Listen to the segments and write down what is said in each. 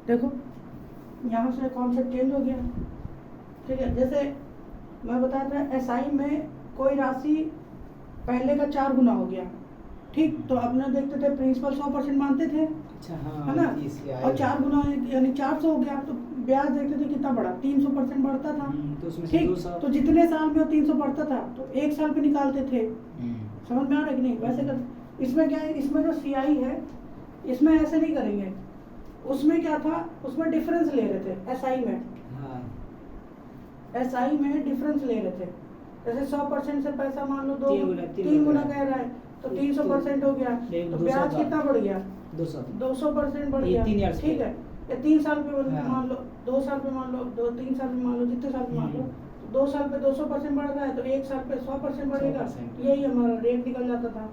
देखो यहाँ से कॉन्सेप्ट चेंज हो गया, ठीक है। जैसे मैं बताया था एसआई में कोई राशि पहले का 4 गुना हो गया, ठीक। तो अपने देखते थे प्रिंसिपल 100% मानते थे, अच्छा हाँ, है ना। ECI और 4 गुना यानी 400 हो गया, तो ब्याज देखते थे कितना बढ़ा, 300% बढ़ता था, तो उसमें से ठीक। 200 तो जितने साल में वो 300 बढ़ता था तो 1 साल पे निकालते थे, समझ में आ रहा है कि नहीं। वैसे कर इसमें क्या है, इसमें जो सीआई है इसमें ऐसे नहीं करेंगे। उसमें क्या था, उसमें डिफरेंस ले रहे थे एसआई में, हाँ, एसआई में डिफरेंस ले रहे थे। जैसे 100% से पैसा मान लो 3 गुना कह रहा है, तो 300% हो गया, तो ब्याज कितना बढ़ गया, 200% बढ़ गया, ठीक है। या 3 साल पे मान लो, 2 साल पे मान लो, 3 साल पे मान लो, जितने साल पे मान लो, 2 साल पे 200% बढ़ रहा है, तो 1 साल पे 100% बढ़ेगा, यही हमारा रेट निकल जाता था,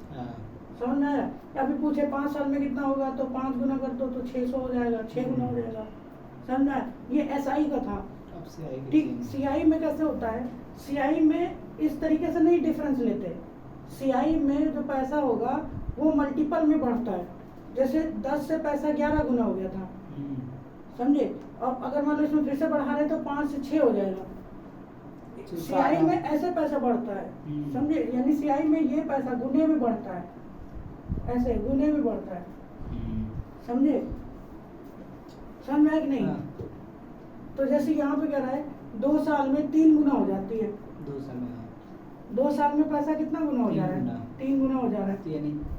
समझ में आया। या फिर पूछे 5 साल में कितना होगा, तो 5 गुना कर दो तो 600 हो जाएगा, 6 गुना हो जाएगा, समझ में आया। ये एसआई का था, ठीक। सीआई में कैसे होता है, सीआई में इस तरीके से नहीं डिफरेंस लेते। सीआई में जो पैसा होगा वो मल्टीपल में बढ़ता है, जैसे 10 से पैसा 11 गुना हो गया था, समझे। अब अगर मान लो इसमें फिर से बढ़ा रहे तो 5 से 6 हो जाएगा। सीआई में ऐसे पैसा बढ़ता है, समझे। यानी सीआई में ये पैसा गुने में बढ़ता है, ऐसे गुने में बढ़ता है, समझे, समझ में है कि नहीं। तो जैसे यहाँ पे कह रहा है 2 साल में 3 गुना हो जाती है, 2 साल में पैसा कितना गुना हो जा रहा है, 3 गुना हो जा रहा है।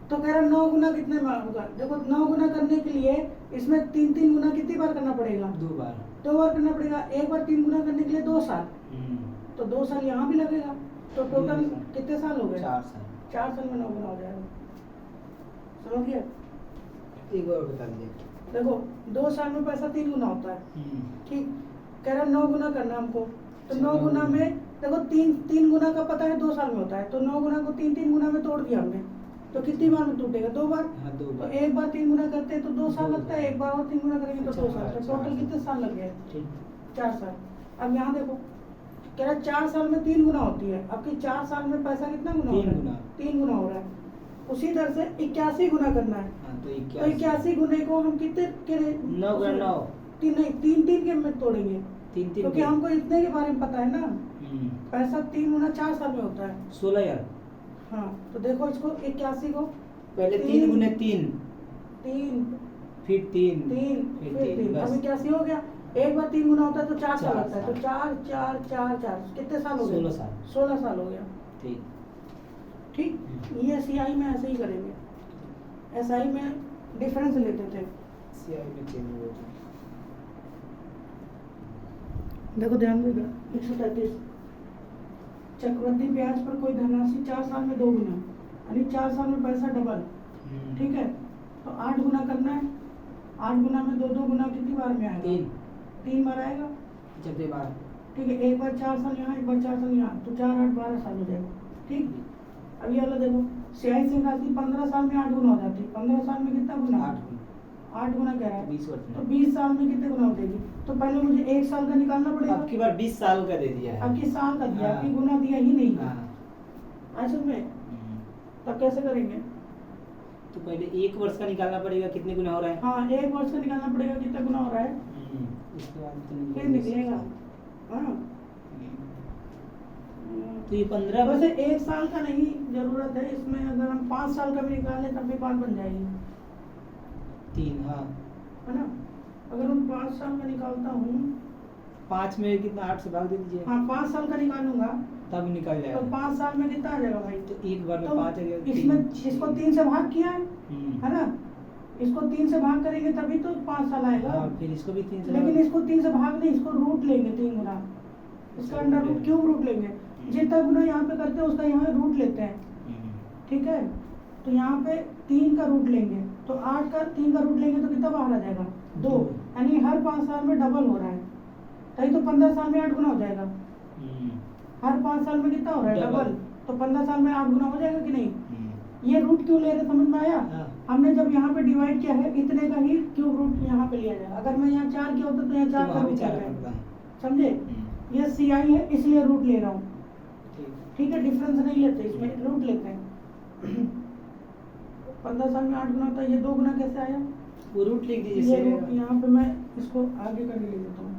तो कह रहा है 9 गुना कितने में होगा। देखो 9 गुना करने के लिए इसमें 3 गुना कितनी बार करना पड़ेगा, 2 बार करना पड़ेगा। एक बार 3 गुना करने के लिए 2 साल, तो 2 साल यहाँ भी लगेगा, तो टोटल कितने साल हो गए, 4 साल में 9 गुना हो जाएगा, समझ गया। एक बार बता दीजिए। देखो 2 साल में पैसा 3 गुना होता है, ठीक। कह रहा है 9 गुना करना हमको, तो 9 गुना में देखो 3 गुना का पता है 2 साल में होता है, तो 9 गुना को 3 गुना में तोड़ दिया हमने, तो कितनी बार में टूटेगा, 2 बार। तो एक बार 3 गुना करते हैं तो 2 साल लगता है, एक बार और 3 गुना करेंगे तो 2 साल, तो टोटल कितने साल लग गए, 4 साल। अब यहाँ देखो कह रहा है 4 साल में 3 गुना होती है, आपकी 4 साल में पैसा कितना गुना हो रहा है, 3 गुना हो रहा है। उसी तरह से 81 गुना करना है, तो 81 गुने को हम कितने के 9 गुना 9 तीन के में तोड़ेंगे, क्योंकि हमको इतने के बारे में पता है ना। पैसा 3 गुना 4 साल में होता है 16,000। हाँ, तो देखो इसको 81 को पहले 3 गुने 3 फिर 3 अब 81 हो गया। एक बार 3 गुना होता है तो 4 साल लगता है, तो 4 4 4 4 कितने साल हो गए, 16 साल हो गया, ठीक। ये सीआई में ऐसे ही करेंगे, एसआई में डिफरेंस लेते थे, सीआई में चेंज हुआ। देखो ध्यान देगा 133 चक्रवृद्धि ब्याज पर कोई धनराशि 4 साल में 2 गुना, यानी 4 साल में पैसा डबल, ठीक है। तो 8 गुना करना है, 8 गुना में 2 गुना कितनी बार में आएगा, 3 बार आएगा, ठीक है। एक बार 4 साल यहाँ, एक बार 4 साल यहाँ, तो 4 8 12 साल हो जाएगा, ठीक। अब ये वाला देखो सीआई से राशि 15 साल में 8 गुना हो जाती है, 15 साल में कितना गुना, 8 गुना कह रहा है, 20 वर्ष में, तो 20 साल में कितने गुना हो जाएगी। तो पहले मुझे 1 साल का निकालना पड़ेगा, अब की बार 20 साल का दे दिया है, अब की साल का दिया, अब की गुना दिया ही नहीं, असल में तब कैसे करेंगे। तो पहले 1 वर्ष का निकालना पड़ेगा कितने गुना हो रहा है, हाँ 1 वर्ष का निकालना पड़ेगा कितना गुना हो रहा है, उसके बाद फिर निकलेगा। हाँ तो ये 15 वैसे 1 साल का नहीं जरूरत है इसमें, अगर हम 5 साल का भी निकाल लें तब भी बात बन जाएगी, 3 हाँ है ना। अगर हम 5 साल का निकालता हूँ, 5 में कितना 8 से भाग दे दीजिए, हाँ 5 साल का निकालूंगा तब निकल जाएगा, तो 5 साल में कितना आ जाएगा भाई, तो एक बार में तो 5 आ गया, इसमें इसको 3 से भाग किया है ना, इसको 3 से भाग करेंगे तभी तो 5 साल आएगा, फिर इसको भी 3 से, लेकिन इसको 3 से भाग नहीं, इसको रूट लेंगे 3 गुना, इसका अंडर रूट क्यूब रूट लेंगे, जितना गुना यहाँ पे करते हैं उसका यहाँ रूट लेते हैं, ठीक है। तो यहाँ पे 3 का रूट लेंगे, तो 8 का 3 का रूट लेंगे तो कितना बाहर आ जाएगा 2, यानी हर 5 साल में डबल हो रहा है, तभी तो 15 साल में 8 गुना हो जाएगा, हर 5 साल में कितना हो रहा है डबल, तो 15 साल में 8 गुना हो जाएगा कि नहीं। ये रूट क्यों ले रहे समझ में आया, हमने जब यहाँ पे डिवाइड किया है इतने का ही क्यूब रूट यहाँ पे लिया जाएगा, अगर मैं यहाँ 4 किया होता तो यहाँ 4 का रूट लेगा, समझे। ये सीआई है इसलिए रूट ले रहा हूँ, ठीक है। डिफरेंस नहीं लेते इसमें, रूट लेते हैं। 15 साल में 8 गुना होता है, ये 2 गुना कैसे आया, वो रूट लिख दीजिए ये सही रूट रहेगा। यहाँ पे मैं इसको आगे करके लिख देता हूँ।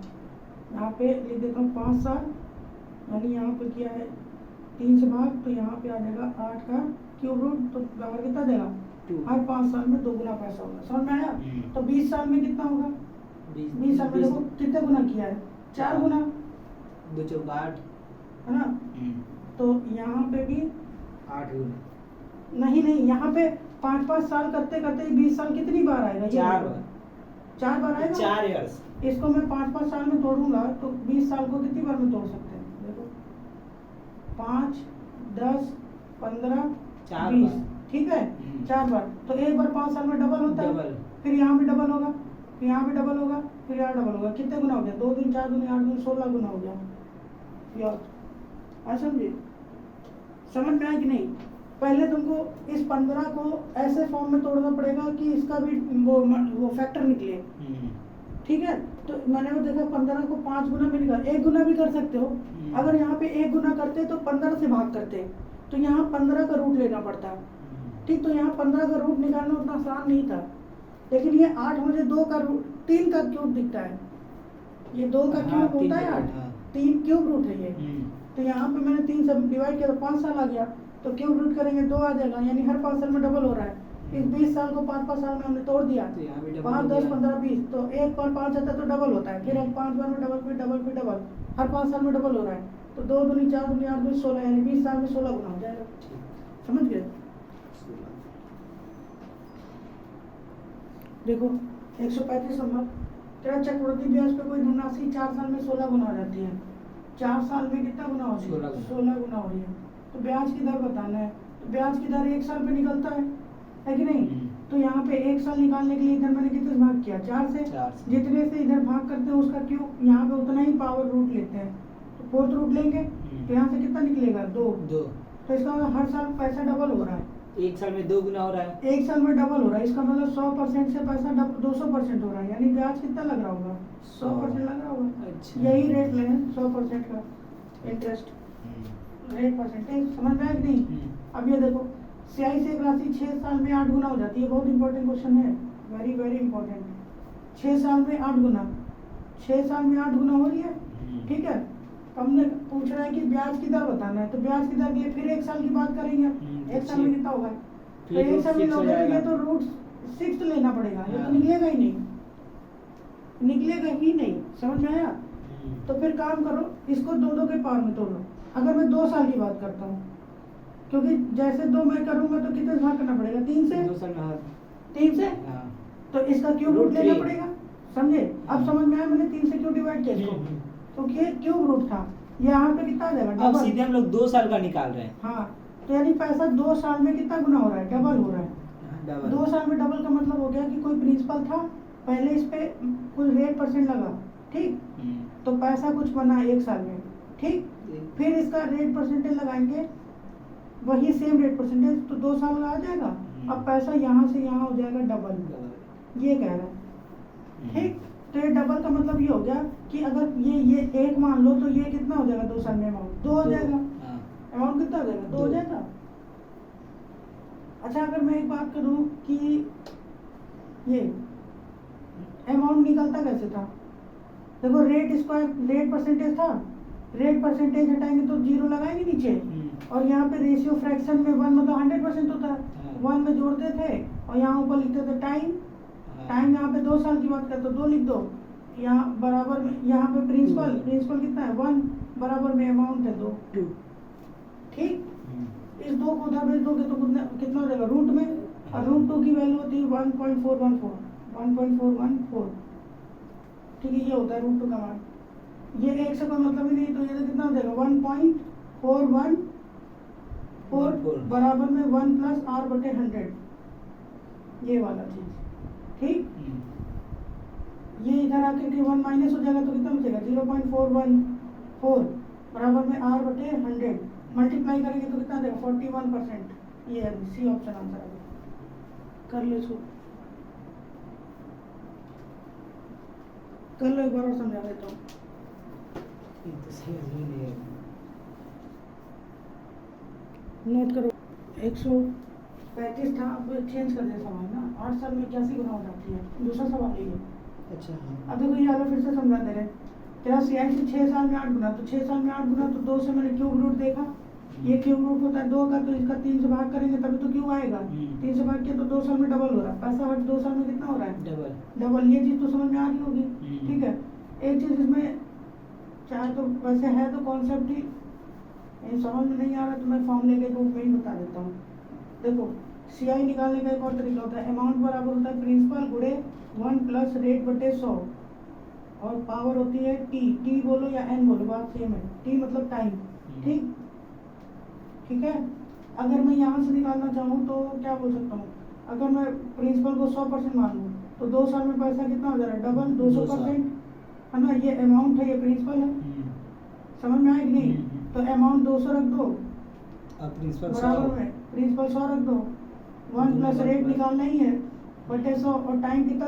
यहाँ पे लिख देता हूँ 5 साल, यानी यहाँ पे क्या है 3 से भाग, तो यहाँ पे आ जाएगा 8 का क्यूब रूट, तो बाहर कितना देगा 2 हर 5 साल में 2 गुना पैसा होगा। समझ में आया? तो 20 साल में कितना होगा? 20 साल में देखो कितने गुना किया है, 4 गुना, 2 चौका 8 है ना? तो यहाँ पे भी 8 गुना, नहीं यहाँ पे 5-5 साल करते करते 20 साल कितनी बार आएगा? 4 बार, 4 बार आएगा। 4 इयर्स। इसको मैं 5-5 साल में तोड़ूंगा तो 20 साल को कितनी बार में तोड़ सकते हैं? देखो 5, 10, 15, 4 20, बार। ठीक है 4 बार। तो एक बार 5 साल में डबल होता है, डबल। फिर यहाँ भी डबल होगा, फिर यहाँ भी डबल होगा, फिर यहाँ डबल होगा। कितने गुना हो गया? 2 दूनी 4 दूनी 8 दूनी 16 गुना हो गया। यार समझे? समझ में आया कि नहीं? पहले तुमको इस 15 को ऐसे फॉर्म में तोड़ना पड़ेगा कि इसका भी वो फैक्टर निकले, ठीक है? तो मैंने वो देखा 15 को 5 गुना में निकाल, 1 गुना भी कर सकते हो। अगर यहाँ पे 1 गुना करते तो 15 से भाग करते, तो यहाँ 15 का रूट लेना पड़ता, ठीक? तो यहाँ 15 का रूट निकालना उतना आसान नहीं था, लेकिन ये 8 मुझे 2 का रूट 3 का क्यूब दिखता है, ये 2 का क्यूब होता है 8, 3 क्यूब रूट है ये। तो यहाँ पे मैंने 3 से डिवाइड किया तो 5 साल आ गया, तो क्यूब रूट करेंगे 2 आ जाएगा, यानी हर 5 साल में डबल हो रहा है। इस 20 साल को 5-5 साल में हमने तोड़ दिया, 5, 10, 15, 20, तो 1 पर 5 आता है तो डबल होता है, फिर हम 5 बार में डबल, फिर डबल, फिर डबल, हर 5 साल में डबल हो रहा है। तो 2 दूनी 4 दूनी 8 दूनी 16, यानी 20 साल में 16 गुना हो जाएगा। समझ गए? देखो 135 नंबर, तेरा चक्रवृद्धि ब्याज पे कोई धनराशि 4 साल में 16 गुना हो जाती है। 4 साल में कितना गुना हो रही है? 16 गुना हो रही है। तो ब्याज की दर बताना है, तो ब्याज की दर 1 साल पे निकलता है कि नहीं? तो यहाँ पे 1 साल निकालने के लिए इधर मैंने कितने भाग किया? 4 से। जितने से इधर भाग करते हैं उसका क्यूब, यहाँ पे उतना ही पावर रूट लेते हैं, तो 4th रूट लेंगे, तो यहाँ से कितना निकलेगा? 2। तो इसका मतलब हर साल पैसा डबल हो रहा है, 1 साल में 2 गुना हो रहा है, 1 साल में डबल हो रहा है। इसका मतलब 100% से पैसा 200% हो रहा है, यानी ब्याज कितना लग रहा होगा? 100% लग रहा होगा। अच्छा। यही रेट लें 100% का इंटरेस्ट रेट परसेंटेज। समझ में आया कि नहीं? अब ये देखो सियाई से एक राशि 6 साल में 8 गुना हो जाती है। बहुत इंपॉर्टेंट क्वेश्चन है, वेरी वेरी इंपॉर्टेंट। 6 साल में 8 गुना, 6 साल में 8 गुना हो रही है, ठीक है? हमने पूछ रहा है कि ब्याज की दर बताना है, तो ब्याज की दर के लिए फिर 1 साल की बात करेंगे। 1 साल में कितना होगा? तो 1 साल में लोगे तो ये तो रूट 6 लेना पड़ेगा, ये तो निकलेगा ही नहीं, निकलेगा ही नहीं। समझ में आया? तो फिर काम करो, इसको 2-2 के पावर में तोड़ लो। अगर मैं 2 साल की बात करता हूँ, क्योंकि जैसे 2 मैं करूँगा तो कितने से भाग करना पड़ेगा? 3 से। 2 साल में 3 से, तो इसका क्यूब रूट लेना पड़ेगा। समझे? अब समझ में आया मैंने 3 से क्यों डिवाइड किया इसको? तो ये क्यूब रूट था, यहाँ पे कितना आ जाएगा? अब डबल। सीधे हम लोग 2 साल का निकाल रहे हैं। हाँ, तो यानी पैसा 2 साल में कितना गुना हो रहा है? डबल हो रहा है। 2 साल में डबल का मतलब हो गया कि कोई प्रिंसिपल था, पहले इस पे कुछ रेट परसेंट लगा, ठीक? तो पैसा कुछ बना 1 साल में, ठीक? फिर इसका रेट परसेंटेज लगाएंगे, वही सेम रेट परसेंटेज, तो 2 साल का आ जाएगा। अब पैसा यहाँ से यहाँ हो जाएगा डबल, ये कह रहा है, ठीक? तो ये डबल का मतलब ये हो गया कि अगर ये 1 मान लो तो ये कितना हो जाएगा 2 साल में? अमाउंट 2 हो जाएगा। अमाउंट कितना हो जाएगा? 2 हो जाएगा। अच्छा, अगर मैं एक बात करूँ कि ये अमाउंट निकलता कैसे था? देखो रेट स्क्वायर रेट परसेंटेज था, रेट परसेंटेज हटाएंगे तो 0 लगाएंगे नीचे, और यहाँ पे रेशियो फ्रैक्शन में 1 मतलब 100% होता है, 1 में जोड़ते थे और यहाँ ऊपर लिखते थे टाइम। टाइम यहाँ पे 2 साल की बात करते तो 2 लिख दो, यहाँ बराबर में यहाँ पे प्रिंसिपल कितना है? 1, बराबर में अमाउंट है 2, ठीक? इस 2 को उधर भेज दोगे तो कितना हो जाएगा? रूट में, और रूट 2 की वैल्यू होती है 1.414, 1.414, ठीक है? ये होता है रूट 2 का मान। ये 1 से कोई मतलब ही नहीं, तो ये तो कितना हो जाएगा? 1.414 बराबर में 1 + r/100, ये वाला चीज, ठीक? ये इधर आकर के 1 माइनस हो जाएगा तो कितना बचेगा? 0.414 बराबर में r/100, मल्टीप्लाई करेंगे तो कितना देगा? 41%। ये है सी ऑप्शन आंसर है। कर लो इसको, कर लो, एक बार और समझा देता हूँ। तो समझ में नहीं आया। नोट करो, 135 था, अब चेंज कर दे सवाल ना। 8 साल में 81 गुना हो जाती है। दूसरा सवाल ये है। अच्छा हाँ। अब देखो ये वाला फिर से समझा दे रहे हैं। तेरा CI से 6 साल में 8 गुना, तो 6 साल में 8 गुना तो 2 से मैंने क्यूब रूट देखा, ये क्यूब रूट होता है 2 का, तो इसका 3 से भाग करेंगे तभी तो क्यूब आएगा। 3 से भाग किया तो 2 साल में डबल हो रहा है। पैसा हट 2 साल में कितना हो रहा है? डबल। ये चीज़ तो समझ में आ रही होगी, ठीक है। एक चीज़ इसमें चाहे तो वैसे है तो कॉन्सेप्ट ही समझ में नहीं आ रहा, तो मैं फॉर्मूले के रूप में ही बता देता हूँ। देखो CI निकालने का एक और तरीका होता है, अमाउंट बराबर होता है प्रिंसिपल गुणे 1 प्लस रेट बटे 100 और पावर होती है टी बोलो या n बोलो, बात सेम है। टी मतलब टाइम, ठीक है। अगर मैं यहाँ से निकालना चाहूँ तो क्या बोल सकता हूँ, अगर मैं प्रिंसिपल को 100% मान लूँ तो 2 साल में पैसा कितना हो जा रहा है? डबल 200%, है ना। ये अमाउंट है, ये प्रिंसिपल है, समझ में आया कि नहीं? तो अमाउंट 200 रख दो, बराबर में प्रिंसिपल 100 रख दो, 1 प्लस रेट निकालना ही है बटे 100 और टाइम कितना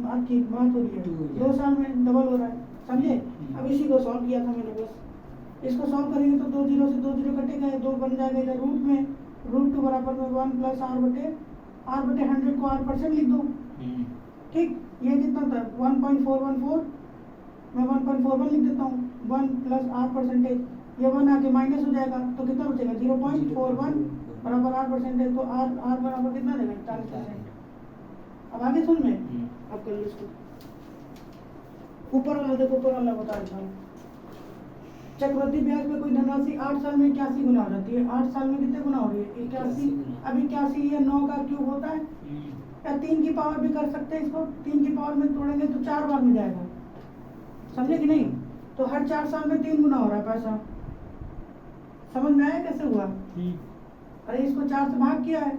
आपकी बात हो रही है 2 साल में डबल हो रहा है, समझे। अब इसी को सॉल्व किया था मैंने, बस इसको सॉल्व करेंगे तो 2 जीरो से 2 जीरो कटेगा, 2 बन जाएगा इधर रूट में, रूट 2 बराबर में 1 प्लस r बटे 100 को r% लिख दो, ठीक। ये कितना था 1.414, मैं 1.41 लिख देता हूँ, 1 प्लस r%, ये 1 आके माइनस हो जाएगा तो कितना बचेगा 0.41 बराबर r%, तो r बराबर कितना देगा 40%। अब आगे सुन में अब कर लो इसको, ऊपर वाला देखो, ऊपर वाला बता देता हूँ। चक्रवृद्धि ब्याज में कोई धनराशि 8 साल में 81 गुना हो जाती है। 8 साल में कितने गुना हो रही है? 81। अब 81 ये 9 का क्यूब होता है, या 3 की पावर भी कर सकते हैं इसको, 3 की पावर में तोड़ेंगे तो 4 बार में जाएगा, समझे कि नहीं। तो हर 4 साल में 3 गुना हो रहा है पैसा, समझ में आया कैसे हुआ? अरे इसको 4 से भाग किया है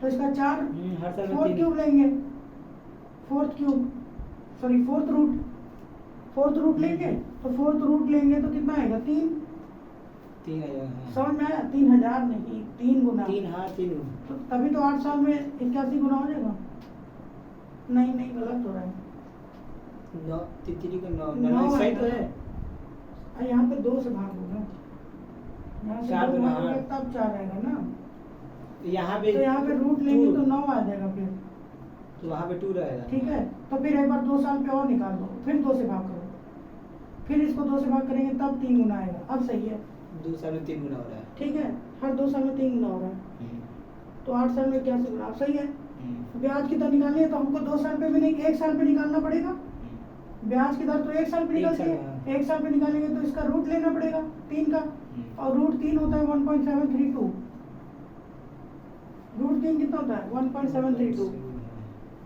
तो इसका 4 फोर्थ क्यूब लेंगे, फोर्थ रूट लेंगे, तो फोर्थ रूट लेंगे तो कितना आएगा 3 समझ में आया? 3000 नहीं, 3 गुना, 3 तो तभी तो 8 साल में 81 गुना हो जाएगा। नहीं गलत हो रहा है, 9 सही तो है। यहाँ पे 2 से भाग होगा, यहाँ से 2 भाग होगा तब 4 आएगा ना, यहाँ पे रूट लेंगे तो 9 आ जाएगा, फिर तो वहाँ पे 2 रहेगा, ठीक है। तो फिर एक बार 2 साल पे और निकाल दो, फिर 2 से भाग करो, फिर इसको 2 से भाग करेंगे तब 3 गुना आएगा। अब सही है, 2 साल में 3 गुना हो रहा है, ठीक है। हर 2 साल में 3 गुना हो रहा है, तो 8 साल में 81 गुना, अब सही है। ब्याज की दर निकालनी है तो हमको 2 साल पे भी नहीं, 1 साल पे निकालना पड़ेगा। ब्याज की दर तो 1 साल पे निकलती है, 1 साल पे निकालेंगे तो इसका रूट लेना पड़ेगा 3 का, और रूट 3 होता है 1.732, रूट 3 कितना होता है 1.732,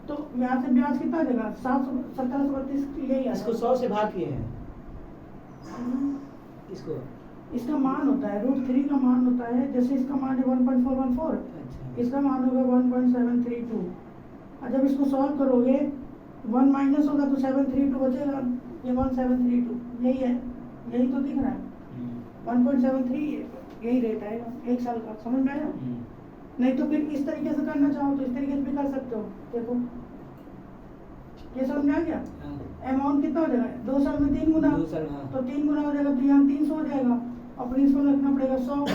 तो यहाँ से ब्याज कितना आ जाएगा 1732, यही आ इसको 100 से भाग किए हैं, इसका मान होता है रूट 3 का मान होता है, जैसे इसका मान है 1.414, इसका मान होगा 1.732, और जब इसको सॉल्व करोगे 1 माइनस होगा तो 732 बचेगा, ये 1732 यही है, यही तो दिख रहा है 1.73, यही रेट आएगा 1 साल का, समझ में आया? नहीं तो फिर इस तरीके से करना चाहो तो इस तरीके से भी कर सकते हो। देखो ये समझ में आ गया? अमाउंट कितना हो जाएगा 2 साल में 3 गुना, तो 3 गुना हो जाएगा तो यहाँ 300 हो जाएगा, और प्रिंसिपल रखना पड़ेगा 100,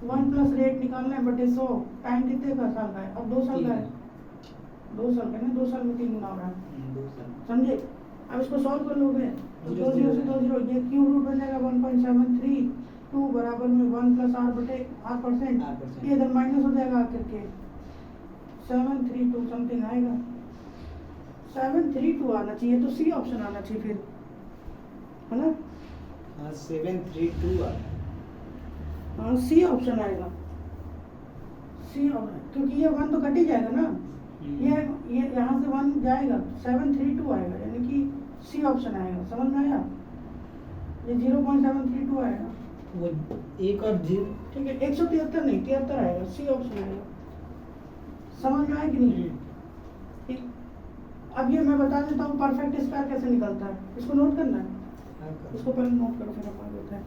1 प्लस रेट निकालना है बटे 100, टाइम कितने का साल का है? अब 2 साल का है, 2 साल का ना, 2 साल में 3 गुना हो रहा है, समझे? अब इसको सॉल्व कर लोगे तो 2 जीरो से 2 जीरो, ये क्यूब रूट बन जाएगा 1.732 बराबर में 1 प्लस r बटे r%, ये इधर माइनस हो जाएगा आकर के 732 समथिंग आएगा, 732 आना चाहिए, तो सी ऑप्शन आना चाहिए फिर, है ना? हाँ 732 हाँ सी ऑप्शन आएगा, सी ऑप्शन, क्योंकि ये 1 तो कट ही जाएगा ना, ये यहाँ से 1 जाएगा 732 आएगा, यानी कि सी ऑप्शन आएगा, समझ में आया? ये 0.732 आएगा, वो एक और जीरो, ठीक है। 173 नहीं 73 आएगा, सी ऑप्शन आएगा, समझ में आया कि नहीं? ठीक। अब ये मैं बता देता हूँ परफेक्ट स्क्वायर कैसे निकलता है, इसको नोट करना है, इसको पहले नोट करो फिर अपन होता है।